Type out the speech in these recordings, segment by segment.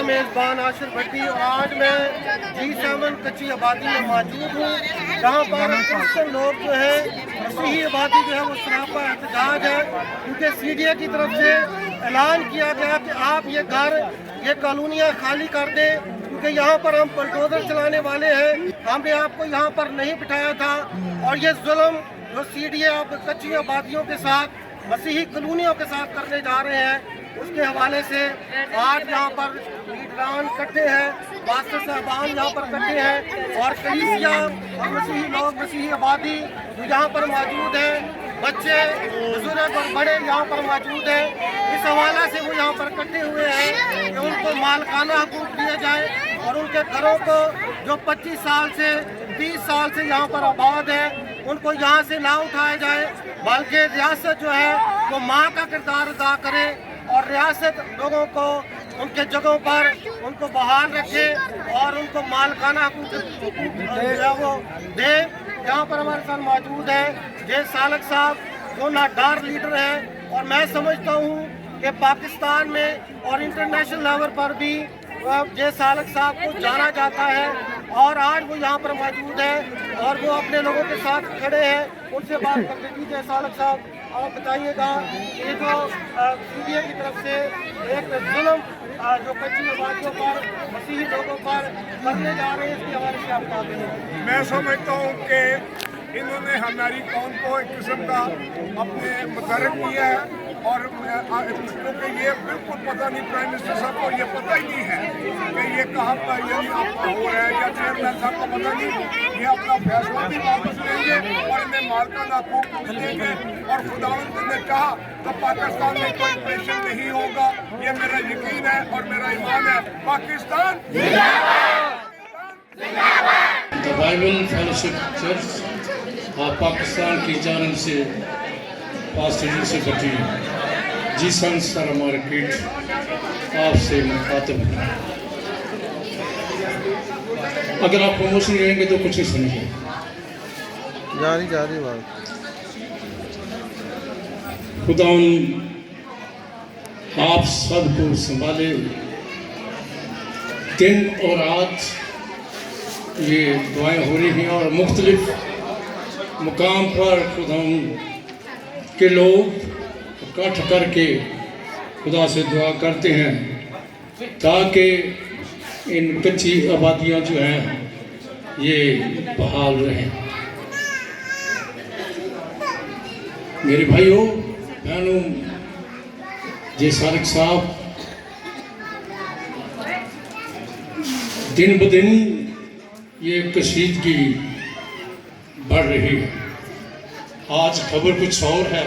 میزبان عاشر بھٹی اور آج میں G7 کچی آبادی میں موجود ہوں جہاں پر کرسچن لوگ جو ہے مسیحی آبادی جو ہے وہ سراپا احتجاج ہے کیونکہ CDA کی طرف سے اعلان کیا گیا کہ آپ یہ گھر یہ کالونیاں خالی کر دیں کیونکہ یہاں پر ہم بلڈوزر چلانے والے ہیں. ہم نے آپ کو یہاں پر نہیں بٹھایا تھا اور یہ ظلم جو CDA اب کچی آبادیوں کے ساتھ مسیحی کالونیوں کے ساتھ کرنے جا رہے ہیں اس کے حوالے سے آج یہاں پر لیڈران اکٹھے ہیں, پاسٹر صاحبان یہاں پر اکٹھے ہیں اور کلیسیا اور مسیحی لوگ مسیحی آبادی جو یہاں پر موجود ہیں, بچے بزرگ اور بڑے یہاں پر موجود ہیں. اس حوالے سے وہ یہاں پر اکٹھے ہوئے ہیں کہ ان کو مالکانہ حقوق دیے جائے اور ان کے گھروں کو جو 25 سال سے 30 سال سے یہاں پر آباد ہے ان کو یہاں سے نہ اٹھایا جائے بلکہ ریاست جو ہے وہ ماں کا کردار ادا کرے اور ریاست لوگوں کو ان کے جگہوں پر ان کو بحال رکھے اور ان کو مالکانہ حقوق جو ہے وہ دے. یہاں پر ہمارے ساتھ موجود ہے جے سالک صاحب جو ناڈار لیڈر ہیں اور میں سمجھتا ہوں کہ پاکستان میں اور انٹرنیشنل لیول پر بھی جے سالک صاحب کو جانا جاتا ہے اور آج وہ یہاں پر موجود ہے اور وہ اپنے لوگوں کے ساتھ کھڑے ہیں. ان سے بات کرتے ہیں. جے سالک صاحب آپ بتائیے گا یہ جو CDA کی طرف سے ایک ظلم جو کچی آبادیوں پر مسیحی لوگوں پر کرنے جا رہے ہیں اس کے حوالے سے آپ بتا دیں. میں سمجھتا ہوں کہ انہوں نے ہماری قوم کو ایک قسم کا اپنے متحرک کیا ہے اور کیونکہ یہ بالکل پتہ نہیں پرائم منسٹر صاحب کو یہ پتہ ہی نہیں ہے کہ یہ کہاں پر یعنی آپ کا ہو رہا ہے یا چیئرمین صاحب کو پتہ نہیں. یہ اپنا فیصلہ بھی واپس لیں گے اور انہیں مالکانہ حقوق بھی دیں گے اور خداوند نے کہا تو پاکستان میں کوئی پریشر نہیں ہوگا. یہ میرا یقین ہے اور میرا ایمان ہے. Pakistan The Bible Fellowship Church اور پاکستان کی جانب سے پاسٹر یوسف بھٹی G7 سر مارکیٹ آپ سے مخاطب ہیں. اگر آپ پروموشن لیں گے تو کچھ نہیں سنیں گے. جاری بات. خداوند آپ سب کو سنبھالے. دن اور رات یہ دعائیں ہو رہی ہیں اور مختلف مقام پر خداوند کے لوگ اکٹھ کر کے خدا سے دعا کرتے ہیں تاکہ ان کچی آبادیاں جو ہیں یہ بحال رہیں. میرے بھائیوں بہنوں, جے سالک صاحب دن بدن یہ کشیدگی بڑھ رہی ہے. آج خبر کچھ اور ہے,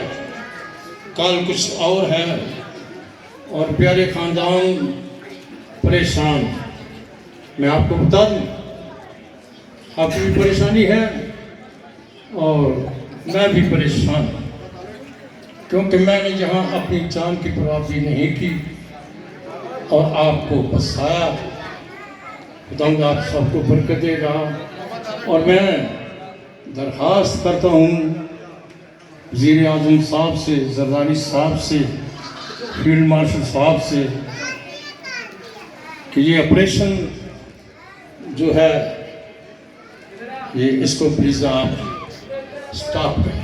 کل کچھ اور ہے اور پیارے خاندان پریشان. میں آپ کو بتا دوں آپ کی بھی پریشانی ہے اور میں بھی پریشان ہوں کیونکہ میں نے یہاں اپنی جان کی پرواہ بھی نہیں کی اور آپ کو بسایا. خداوند آپ سب کو برکت دے گا اور میں درخواست کرتا ہوں وزیر اعظم صاحب سے, زرداری صاحب سے, فیلڈ مارشل صاحب سے کہ یہ آپریشن جو ہے یہ اس کو پلیز آپ سٹاپ کریں.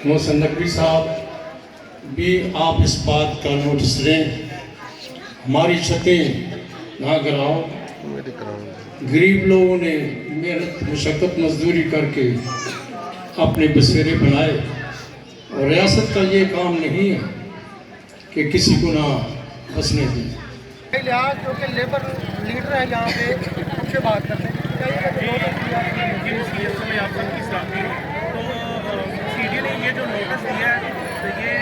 محسن نقوی صاحب بھی آپ اس بات کا نوٹس لیں. ہماری چھتیں نہ گراؤ. غریب لوگوں نے محنت مشقت مزدوری کر کے اپنے بسیرے بنائے اور ریاست کا یہ کام نہیں ہے کہ کسی کو نہ بسنے دیں. لحاظ جو کہ لیبر لیڈر ہے یہاں پہ ان سے بات کرتے ہیں. CDA نے یہ جو نوٹس دیا ہے تو یہ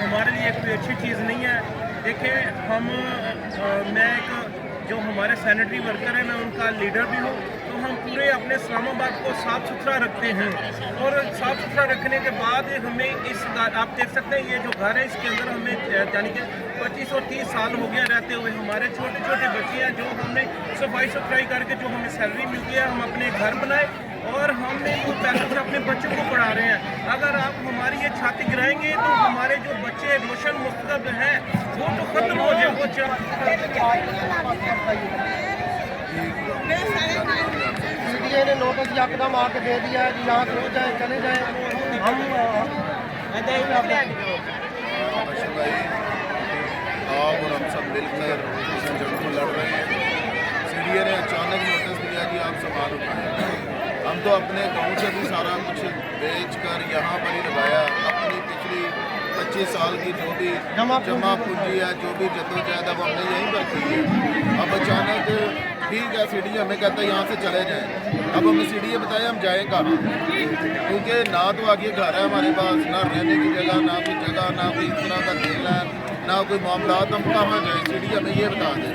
ہمارے لیے کوئی اچھی چیز نہیں ہے. دیکھیں میں ایک جو ہمارے سینیٹری ورکر ہیں میں ان کا لیڈر بھی ہوں تو ہم پورے اپنے اسلام آباد کو صاف ستھرا رکھتے ہیں اور صاف ستھرا رکھنے کے بعد ہمیں آپ دیکھ سکتے ہیں یہ جو گھر ہے اس کے اندر ہمیں یعنی کہ 25 اور 30 سال ہو گیا رہتے ہوئے. ہمارے چھوٹے چھوٹے بچے ہیں جو ہم نے صفائی ستھرائی کر کے جو ہمیں سیلری ملتی ہے ہم اپنے گھر بنائے और हमने वो पैसों से अपने बच्चों को पढ़ा रहे हैं। अगर आप हमारी ये छाती गिराएंगे तो हमारे जो बच्चे रोशन मुस्तकबिल हैं वो तो खत्म हो जाए। वो सीडीए ने नोटिस यकदम आके दे दिया है कि यहाँ से हो जाए चले जाए। हम आप और हम सब मिलकर इस जंग को लड़ रहे हैं। सीडीए ने अचानक नोटिस दिया कि आप सामान उठाएं। हम तो अपने गांव से भी सारा कुछ बेच कर यहाँ पर ही लगाया। अपनी पिछली 25 साल की जो भी जमा पूंजी है, जो भी जद्दोजहद है, वो हमने यहीं पर की है। अब अचानक ठीक है सीडीए हमें कहता है यहाँ से चले जाएं। अब हमें सीडीए बताया हम जाएँ कहाँ, क्योंकि ना तो आगे घर है हमारे पास, ना रहने की जगह, ना कोई जगह, ना कोई इस तरह का तेल है, ना कोई मामला। हम कहाँ जाएँ? सीडीए हमें ये बता दें।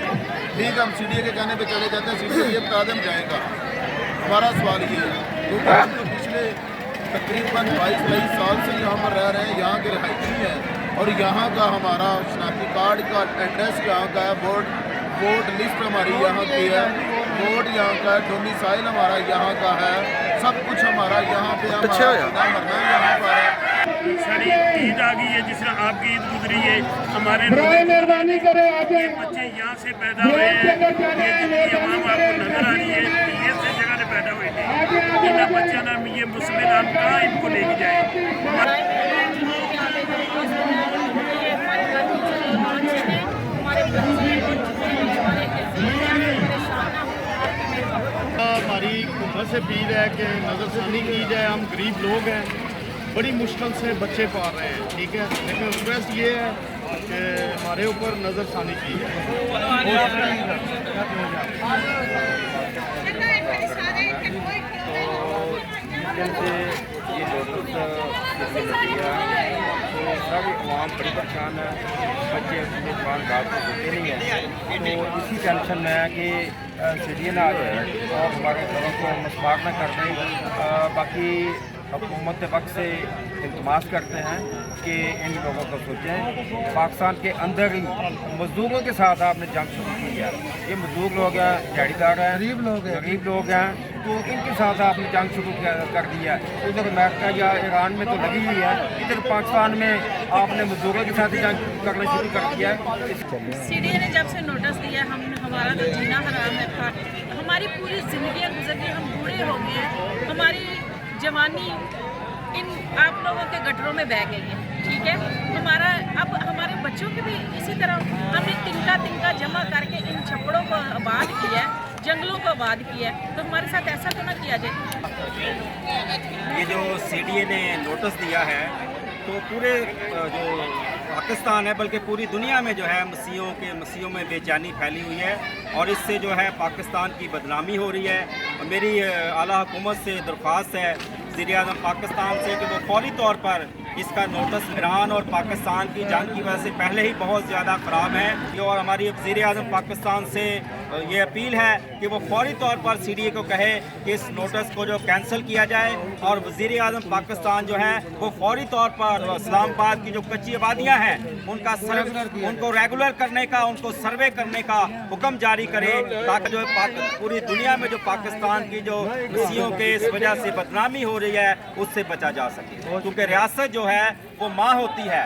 ठीक है हम सीडीए के कहने पे चले जाते हैं, सीडीए ये बता दें हम जाएँ कहाँ। हमारा सवाल ये है क्योंकि हम तो पिछले तकरीबन 22-23 साल से यहाँ पर रह रहे हैं, यहाँ के रहायशी हैं और यहाँ का हमारा शनाख्ती कार्ड का एड्रेस यहाँ का है, वोट लिस्ट हमारी यहाँ की है, वोट यहाँ का है, डोमिसाइल हमारा यहाँ का है, सब कुछ हमारा यहाँ पे मरना यहाँ पर है। सारी ईद आ गई है, जिस तरह आपकी ईद गुजरी है, हमारे मेहरबानी करें ये बच्चे यहाँ से पैदा हुए हैं। ये जितनी आवाम आपको नजर आ रही है ये से जगह से पैदा हुए थे। इन बच्चा नाम ये मुस्लिम नाम कहाँ इनको लेके जाए? हमारी हुकूमत से अपील है कि नज़रसानी की जाए। हम गरीब लोग हैं, बड़ी मुश्किल से बच्चे पाल रहे हैं, ठीक है, लेकिन रिक्वेस्ट ये है कि हमारे ऊपर नज़रसानी की जाए। ये नोटिस तो सारी आवाम बड़ी परेशान है, बच्चे अपने जवान बात को होते नहीं हैं। तो इसी टेंशन में है कि सीडीए ना आ जाए और हमारे घरों को मसबाक न कर दें। बाकी हुकूमत वक्त से इल्तमास करते हैं कि इन लोगों को सोचें। पाकिस्तान के अंदर ही मज़दूरों के साथ आपने जंग शुरू की है। ये मज़दूर लोग हैं, दिहाड़ीदार हैं, गरीब लोग हैं, तो इनके साथ आपने जंग शुरू कर दिया है। उधर अमेरिका या ईरान में तो लगी हुई है, इधर पाकिस्तान में आपने मज़दूरों के साथ ही जंग करना शुरू कर दिया है। सीडीए ने जब से नोटिस दिया हमारा तो जीना हराम है था। हमारी पूरी ज़िंदगियाँ गुजर गई, हम बूढ़े हो गए हैं, हमारी जवानी इन आप लोगों के गटरों में बह गई है, ठीक है। अब हमारे बच्चों की भी इसी तरह हमने तिनका जमा करके इन छप्पड़ों को आबाद किया है, जंगलों को आबाद किया है, तो हमारे साथ ऐसा तो ना किया जाए। ये जो सीडीए ने नोटिस दिया है तो पूरे जो पाकिस्तान है बल्कि पूरी दुनिया में जो है मसीहों में बेचैनी फैली हुई है और इससे जो है पाकिस्तान की बदनामी हो रही है। और मेरी आला हुकूमत से दरख्वास्त है वज़ीर-ए-आज़म पाकिस्तान से कि वो फौरी तौर पर इसका नोटिस ईरान और पाकिस्तान की जंग की वजह से पहले ही बहुत ज़्यादा ख़राब है। और हमारी वज़ीर-ए-आज़म पाकिस्तान से ये अपील है कि वो फौरी तौर पर सीडीए को कहे कि इस नोटिस को जो कैंसिल किया जाए और वज़ीर-ए-आज़म पाकिस्तान जो है वो फौरी तौर पर इस्लामाबाद की जो कच्ची आबादियाँ हैं उनको रेगुलर करने का, उनको सर्वे करने का हुक्म जारी करे ताकि जो पूरी दुनिया में जो पाकिस्तान की जो मसीहों के इस वजह से बदनामी हो रही है उससे बचा जा सके। क्योंकि रियासत जो है वो माँ होती है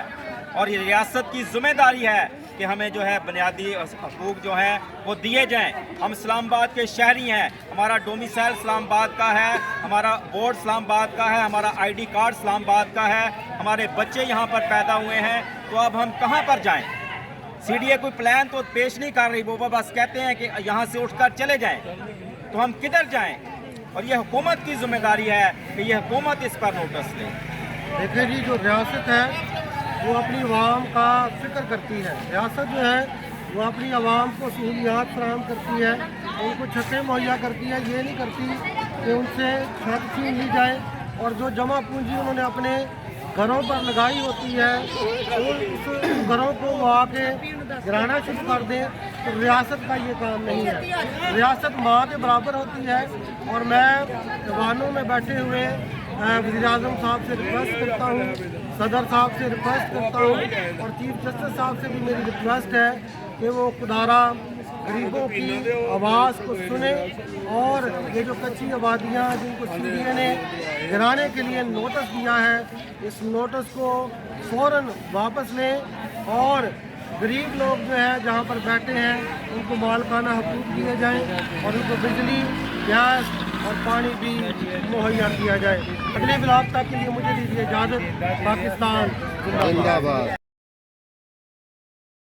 और ये रियासत की जिम्मेदारी है कि हमें जो है बुनियादी हकूक़ जो हैं वो दिए जाएं। हम इस्लामाबाद के शहरी हैं, हमारा डोमिसाइल इस्लामाबाद का है, हमारा वोट इस्लामाबाद का है, हमारा आईडी कार्ड इस्लामाबाद का है, हमारे बच्चे यहाँ पर पैदा हुए हैं, तो अब हम कहाँ पर जाएं? सीडीए कोई प्लान तो पेश नहीं कर रही, वो बस कहते हैं कि यहाँ से उठकर चले जाएं, तो हम किधर जाएं? और ये हुकूमत की जिम्मेदारी है कि ये हुकूमत इस पर नोटिस ले। देखिए जी, जो रियासत है वो अपनी आवाम का फिक्र करती है। रियासत जो है वो अपनी आवाम को सहूलियात फराहम करती है, उनको छतें मुहैया करती है। ये नहीं करती कि उनसे छत छीन ली जाए और जो जमा पूंजी उन्होंने अपने घरों पर लगाई होती है उस घरों को वो आके गिराना शुरू कर दें। तो रियासत का ये काम नहीं है। रियासत माँ के बराबर होती है और मैं जवानों में बैठे हुए वज़ीर-ए-आज़म साहब से रिक्वेस्ट करता हूँ, सदर साहब से रिक्वेस्ट करता हूँ और चीफ जस्टिस साहब से भी मेरी रिक्वेस्ट है कि वो खुदारा गरीबों की आवाज़ को सुने और ये जो कच्ची आबादियाँ जिनको सीडीए ने गिराने के लिए नोटिस दिया है, इस नोटिस को फ़ौरन वापस लें और गरीब लोग जो है जहाँ पर बैठे हैं उनको मालकाना हकूक़ दिए जाएँ और उनको बिजली, गैस और पानी भी मुहैया किया जाए। अगले ब्लॉग तक के लिए मुझे दीजिए इजाज़त। पाकिस्तान जिंदाबाद।